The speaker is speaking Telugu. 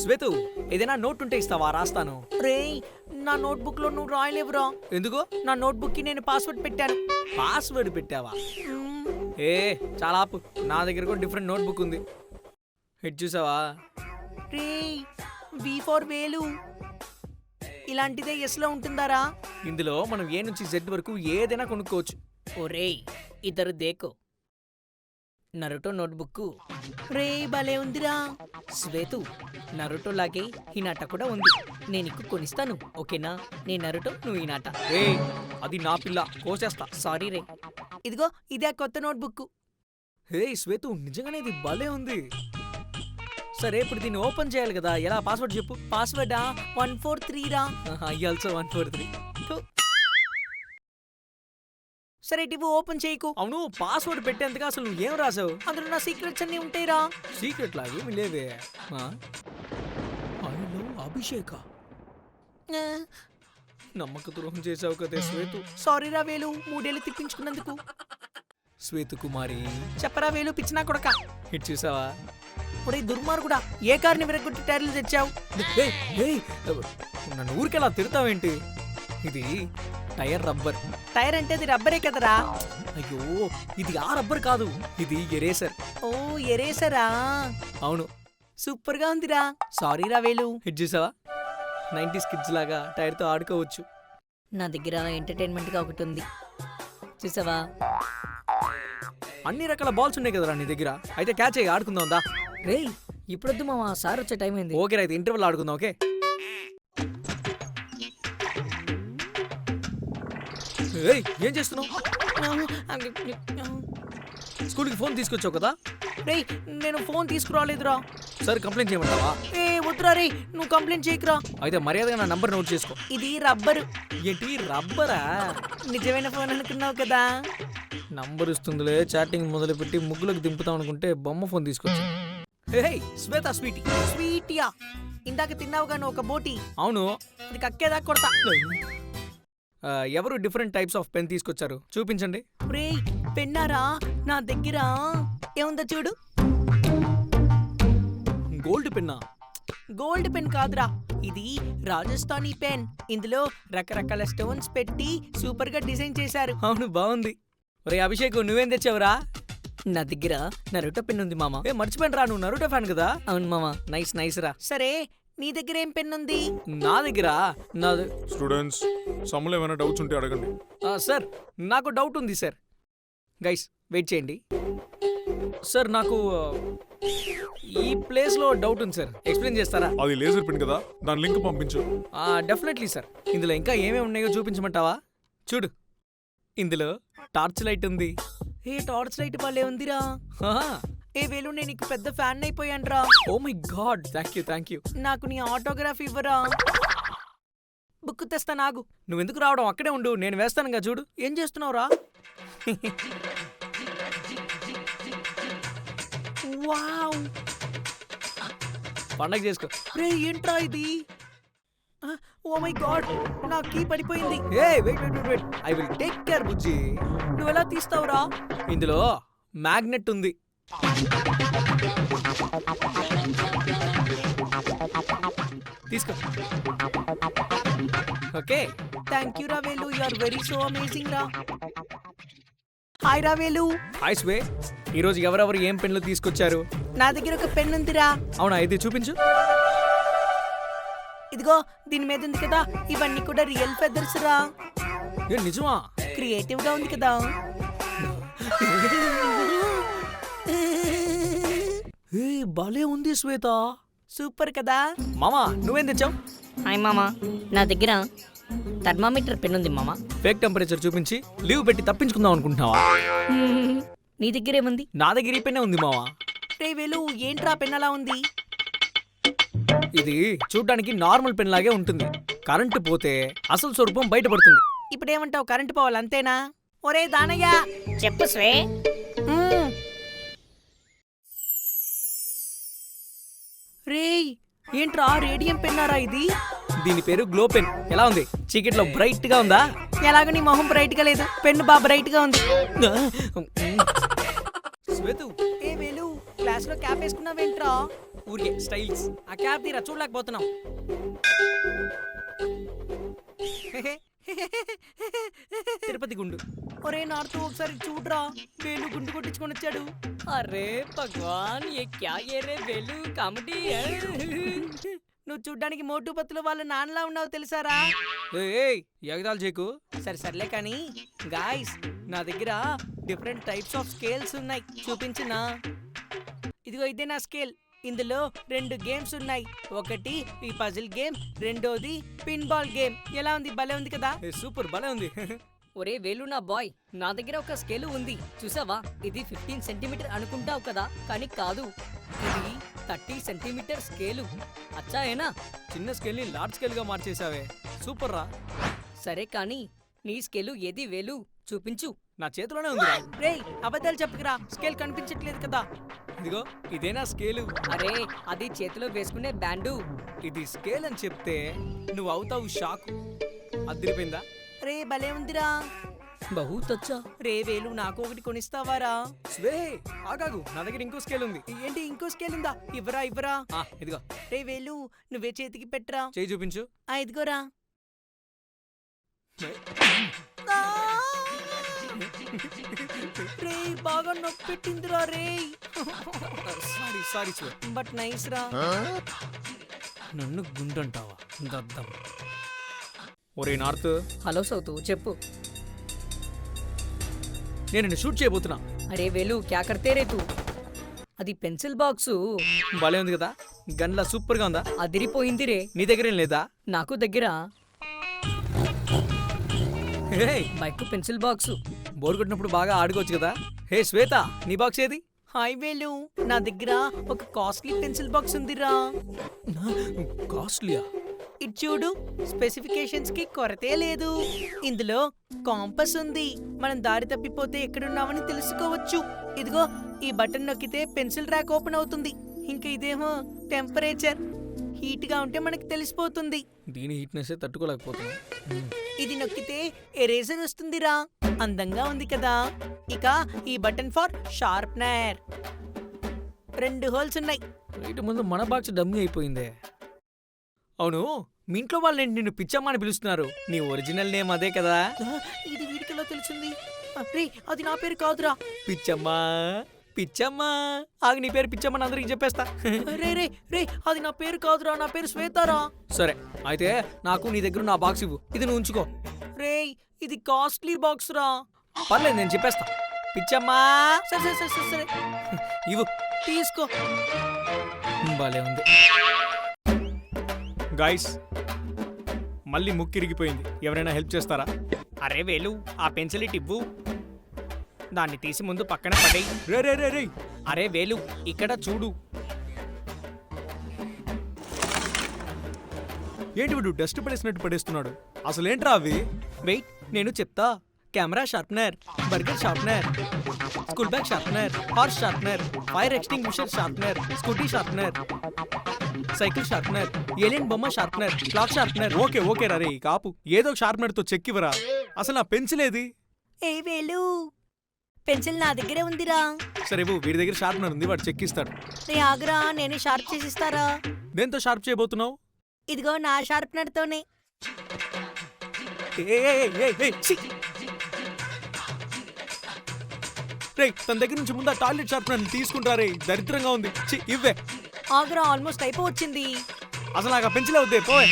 శ్వేతు, ఏదైనా నోట్ ఉంటే ఇస్తావా, రాస్తాను. రేయ్, నా నోట్బుక్ లో నువ్వు రాయలేవురా. ఎందుకు? నా నోట్బుక్ కి నేను పాస్వర్డ్ పెట్టాను. పాస్వర్డ్ పెట్టావా? ఏ చాలా ఆపు, నా దగ్గర కూడా డిఫరెంట్ నోట్బుక్ ఉంది. హిట్ చూసావా? రేయ్, వి ఫర్ వేలు. ఇలాంటిదే ఎస్ లో ఉంటుందారా? ఇందులో మనం ఏ నుంచి జెడ్ వరకు ఏదైనా కొనుక్కోవచ్చు. ఓరేయ్, ఇద్దరు దేకో. Naruto notebook. రేయ్, భలే ఉందిరా. శ్వేతు, నరుటో లాగే హినాట కూడా ఉంది. నేను ఇక్కు కొనిస్తాను, ఓకేనా? నీ నరుటో, నువ్వు హినాట. ఏ అది నా పిల్ల, కోసేస్తా. సారీ రే. ఇదిగో ఇదే కొత్త నోట్బుక్. హే శ్వేతు, నిజంగానే ఇది భలే ఉంది. సరే, ఇప్పుడు దీన్ని ఓపెన్ చేయాలి కదా, ఎలా? పాస్వర్డ్ చెప్పు. పాస్వర్డా 143 రా. ఆల్సో 143. సరే, ఇటు ఓపెన్ చేయకు. అవును, పాస్వర్డ్ పెట్టేంతగా అసలు నువ్వు ఏం రాసావు? అందులో నా సీక్రెట్స్ అన్ని ఉంటాయిరా. సీక్రెట్ లాగా ఏమి లేవే. అభిషేక నమ్మక ద్రోహం చేసావు కదే శ్వేతు. సారీరా వేలు, 3 ఏళ్ళు తిప్పించుకున్నందుకు. శ్వేత కుమారి, చెప్పరా వేలు, పిచ్చినా కొడక. హిట్ చూసావా? ఒరే దుర్మార్గుడా, ఏ కార్ని విరగొట్టి టైర్లు తెచ్చావు? ఏయ్, ఏయ్, నన్ను ఊరికెలా తిడతావేంటి? ఇది టైర్ రబ్బర్. టైర్ అంటే అది రబ్బరే కదరా. అయ్యో, ఇది ఆ రబ్బర్ కాదు, ఇది ఎరేసర్. ఓ, ఎరేసరా. అవును, సూపర్ గా ఉందిరా. సారీరా వేలు. హిట్ చూసావా? 90s కిడ్స్ లాగా టైర్తో ఆడుకోవచ్చు. నా దగ్గర ఎంటర్టైన్మెంట్ గా ఒకటి ఉంది, చూసావా? అన్ని రకాల బాల్స్ ఉన్నాయి కదరా నీ దగ్గర. అయితే క్యాచ్ అయ్యి ఆడుకుందాం దా. రేయ్, ఇప్పుడొద్దు మామ, సార్ వచ్చే టైం అయింది. ఓకే, అయితే ఇంటర్వెల్ ఆడుకుందాం. ఓకే. ఏయ్, ఏం చేస్తున్నావు? స్కూల్కి ఫోన్ తీసుకొచ్చావు కదా? రేయ్, నేను ఫోన్ తీసుకురాలేదురా. సరే, కంప్లైంట్ చేయమంటావా? ఏ వద్దురా రే, నువ్వు కంప్లైంట్ చేయకురా. అయితే మర్యాదగా నా నంబర్ నోట్ చేసుకో. ఇది రబ్బరు. ఏంటి రబ్బరా? నిజమైన ఫోన్ అనుకున్నావు కదా. నంబర్ ఇస్తుందిలే, చాటింగ్ మొదలుపెట్టి ముగ్గులకు దింపుతాం అనుకుంటే బొమ్మ ఫోన్ తీసుకొచ్చా. హే శ్వేత, స్వీటీ. స్వీటియా, ఇందాక తిన్నావు గాను ఒక బోటి. అవును, అది కక్కేదా కొడతా. ఎవరు డిఫరెంట్ టైప్స్ ఆఫ్ పెన్ తీసుకొచ్చారు చూపించండి. రేయ్, పెన్నారా నా దగ్గర? ఏముందో చూడు. గోల్డ్ పెన్నా? గోల్డ్ పెన్ కాదురా, ఇది రాజస్థానీ పెన్. ఇందులో రకరకాల స్టోన్స్ పెట్టి సూపర్ గా డిజైన్ చేశారు. అవును, బాగుంది. ఒరే అభిషేక్, నువ్వేం తెచ్చావురా? నా దగ్గర నరుటో పెన్ ఉంది మామ. మర్చిపోయిన రా, నువ్వు నరుటో ఫ్యాన్ కదా. అవును మామ. నైస్ నైస్ రా. సరే, నీ దగ్గర ఏం పెన్ ఉంది? నా దగ్గర స్టూడెంట్స్, సమ్ములో ఏమైనా డౌట్స్ ఉంటే అడగండి. సార్, నాకు డౌట్ ఉంది సార్. గైస్ వెయిట్ చేయండి. సార్, నాకు ఈ ప్లేస్ లో డౌట్ ఉంది సార్, ఎక్స్ప్లెయిన్ చేస్తారా? అది లేజర్ పెన్ కదా, దాని లింక్ పంపించు. Definitely sir. ఇందులో ఇంకా ఏమేమి ఉన్నాయో చూపించమంటావా? చూడు, ఇందులో టార్చ్ లైట్ ఉంది. ఏ టార్చ్ లైట్ భలే ఉందిరా. ఏ వేలు, నేను నీకు పెద్ద ఫ్యాన్ అయిపోయానురా. Oh my god, thank you. నాకు నీ ఆటోగ్రాఫ్ ఇవ్వరా? బుక్ తెస్తా నాగు. నువ్వెందుకు రావడం, అక్కడే ఉండు, నేను వేస్తానుగా. చూడు. ఏం చేస్తున్నావురా? వావ్, పండగ చేసుకో. రే ఏంట్రా ఇది? ఓ మై గాడ్, నా కీ పడిపోయింది. Wait, I will take care బుజ్జి. నువ్వెలా తీస్తావురా? ఇందులో మ్యాగ్నెట్ ఉంది. తీసుకో. ఓకే. థ్యాంక్ యూ రా Velu, you are very so amazing రా. హాయ్ రా వేలు. హాయ్ స్వే, ఈరోజు ఎవరెవరు ఏం పెన్లు తీసుకొచ్చారు? నా దగ్గర ఒక పెన్ ఉందిరా. అవునా, ఇది చూపించు. ఇదిగో, దీని మీద ఉంది కదా, ఇవన్నీ కూడా రియల్ ఫెదర్స్ రా. నిజమా? క్రియేటివ్ గా ఉంది కదా. భలే ఉంది శ్వేత. సూపర్ కదా. మామా, నువ్వేం తెచ్చావు? హాయ్ మామా, నా దగ్గర థర్మామీటర్ పెన్ ఉంది మామా. ఫేక్ టెంపరేచర్ చూపించి లీవ్ పెట్టి తప్పించుకుందాం అనుకుంటున్నావా? నీ దగ్గర ఏముంది? నా దగ్గర ఈ పెన్నే ఉంది మావా. రే వేలు, ఏంట్రా పెన్ అలా ఉంది? ఇది చూడ్డానికి నార్మల్ పెన్ లాగే ఉంటుంది. కరెంటు పోతే అసలు స్వరూపం బయటపడుతుంది. ఇప్పుడేమంటావు, కరెంటు పోవాలి అంతేనా? ఒరే దానయ్య, చెప్పు స్వే. రేయ్, ఏంట్రా రేడియం పెన్నారా ఇది? దీని పేరు గ్లో పెన్. ఎలా ఉంది? చీకట్లో బ్రైట్ గా ఉందా? ఎలాగో నీ మొహం బ్రైట్ గా లేదు, పెన్ బా బ్రైట్ గా ఉంది. శ్వేతు, ఏ వేలు, క్లాస్ లో క్యాప్ వేసుకున్నావేంట్రా? ఊరికే స్టైల్స్. ఆ క్యాప్ తీరా చూడలేకపోతున్నాం. తిరుపతి గుండు. ఒరే నార్తు ఒకసారి చూడరా, వేలు గుండు కొట్టించుకొని వచ్చాడు. అరే భగవాన్, ఏ క్యా ఏ రే వేలు కామెడీ. నువ్వు చూడ్డానికి మోటు పత్తులు వాళ్ళ నాన్నలా ఉన్నావు తెలుసారా? ఏయ్ ఎగదాలు చేకు. సరే సర్లే కానీ గాయ్స్, నా దగ్గర డిఫరెంట్ టైప్స్ ఆఫ్ స్కేల్స్ ఉన్నాయి, చూపించినా? ఇదిగో ఇదే నా స్కేల్. ఇందులో 2 గేమ్స్ ఉన్నాయి. ఒకటి ఈ పజిల్ గేమ్, రెండోది పిన్ బాల్ గేమ్. ఎలా ఉంది? భలే ఉంది కదా? సూపర్ భలే ఉంది. ఒరే వేలు నా బాయ్, నా దగ్గర ఒక స్కేలు ఉంది చూసావా? ఇది 15 సెంటీమీటర్ అనుకుంటావు కదా, కానీ కాదు, ఇది 30 సెంటీమీటర్ స్కేలు. అచ్చాయేనా? చిన్న స్కేల్ ని లార్జ్ స్కేల్ గా మార్చేసావే, సూపర్ రా. సరే కానీ నీ స్కేలు ఏది వేలు? చూపించు. నా చేతిలోనే ఉంది. రేయ్ అబద్ధాలు చెప్పకురా, స్కేల్ కనిపించట్లేదు కదా. ఇదిగో ఇదేనా స్కేలు? అరే అది చేతిలో వేసుకునే బ్యాండు. ఇది స్కేల్ అని చెప్తే నువ్వు అవుతావు షాక్. అదిరిపోయిందా? రే భలే ఉందిరా. బహుత్ అచ్చా. రే వేలు నాకు ఒకటి కొనిస్తావారా? స్వే ఆగాగు, నా దగ్గర ఇంకో స్కేల్ ఉంది. ఏంటి ఇంకో స్కేల్ ఉందా? ఇవ్వరా ఇవ్వరా. ఇదిగో. రే వేలు నువ్వే చేతికి పెట్టరా. చేయి చూపించు. ఇదిగోరా. రే బాగా నొప్పి పెట్టిందిరా రే. సారీ సారీ స్వే. బట్ నైస్ రా. నన్ను గుండంటావా? దద్దం. ఒరే నార్త్, హలో సౌతు చెప్పు. నేను నిన్ను షూట్ చేయబోతున్నా. అరే వేలు క్యా కర్తే రే తూ? అది పెన్సిల్ బాక్సు. భలే ఉంది కదా, గన్లా సూపర్ గా ఉందా? అదిరిపోయింది రే. నీ దగ్గర ఏం లేదా? నాకు దగ్గర ఏయ్, బైక్ పెన్సిల్ బాక్సు. బోర్ కొట్టినప్పుడు బాగా ఆడుకోవచ్చు కదా. హే శ్వేత, నీ బాక్స్ ఏది? హాయ్ వేలు, నా దగ్గర ఒక కాస్ట్లీ పెన్సిల్ బాక్స్ ఉందిరా. కాస్ట్లీయా? ఇది చూడు, స్పెసిఫికేషన్స్ కి కొరతే లేదు. ఇందులో కాంపస్ ఉంది, మనం దారి తప్పిపోతే ఎక్కడున్నామని తెలుసుకోవచ్చు. ఇదిగో ఈ బటన్ నొక్కితే పెన్సిల్ ర్యాక్ ఓపెన్ అవుతుంది. ఇంకా ఇదేమో టెంపరేచర్, హీట్ గా ఉంటే మనకి తెలిసిపోతుంది. దీని హీట్నెస్ తట్టుకోలేకపోతున్నా. ఇది నొక్కితే ఎరేజర్ వస్తుందిరా. అందంగా ఉంది కదా. ఇక ఈ బటన్ ఫర్ షార్ప్నర్. 2 హోల్స్ ఉన్నాయి. ఇటు ముందు మన బాక్స్ డమ్మీ అయిపోయిందే. అవును, మీ ఇంట్లో వాళ్ళు నిన్ను పిచ్చమ్మ అని పిలుస్తున్నారు. నీ ఒరిజినల్ నేమ్ అదే కదా? ఇది వీడికిలో తెలిసింది. రే అది నా పేరు కాదురా. పిచ్చమ్మా పిచ్చమ్మా. ఆగు, నీ పేరు పిచ్చమ్మని అందరికి చెప్పేస్తా. రే రే రే అది నా పేరు కాదురా, నా పేరు శ్వేతారా. సరే అయితే నాకు నీ దగ్గర నా బాక్స్ ఇవ్వు, ఇది నువ్వు ఉంచుకో. రే ఇది కాస్ట్లీ బాక్స్ రా. పర్లేదు, నేను చెప్పేస్తా. పిచ్చమ్మా. సరే సరే సరే సరే ఇవ్వు. తీసుకో. భలే ఉంది. గైస్, మళ్ళీ ముక్కిరిగిపోయింది. ఎవరైనా హెల్ప్ చేస్తారా? అరే వేలు, ఆ పెన్సిల్ ఇటు ఇవ్వు. దాన్ని తీసి ముందు పక్కన పడేయి. రే రే రే రే అరే వేలు, ఇక్కడ చూడు. ఏంటి వీడు డస్ట్ పడేసినట్టు పడేస్తున్నాడు? అసలేంట్రా అవి? వెయిట్, నేను చెప్తా. Camera sharpener, burger sharpener, school bag sharpener, horse sharpener, fire extinguisher sharpener, scooty sharpener, cycle sharpener, alien బొమ్మ sharpener, clock sharpener. Okay okay రా రే, కాపు. ఏదో షార్ప్నర్ తో చెక్కివరా. అసలు నా పెన్సిల్ ఏది? ఏ వేలు, పెన్సిల్ నా దగ్గరే ఉందిరా. సరే వీడి దగ్గర షార్ప్నర్ ఉంది, వాడు చెక్కిస్తాడు. రే ఆగ్రా, నేనే షార్ప్ చేసిస్తారా. దేంతో షార్ప్ చేయబోతున్నావు? ఇదిగో నా షార్ప్నర్ తోనే. రే, తన దగ్గర నుంచి ముందు టాయిలెట్ షార్ప్నర్ తీసుకుంటారే, దరిద్రంగా ఉంది. ఇవ్వే. ఆగ్రా ఆల్మోస్ట్ అయిపోవచ్చింది. అసలు నాకు ఆ పెన్సిల్ అవుద్దే పోయ్.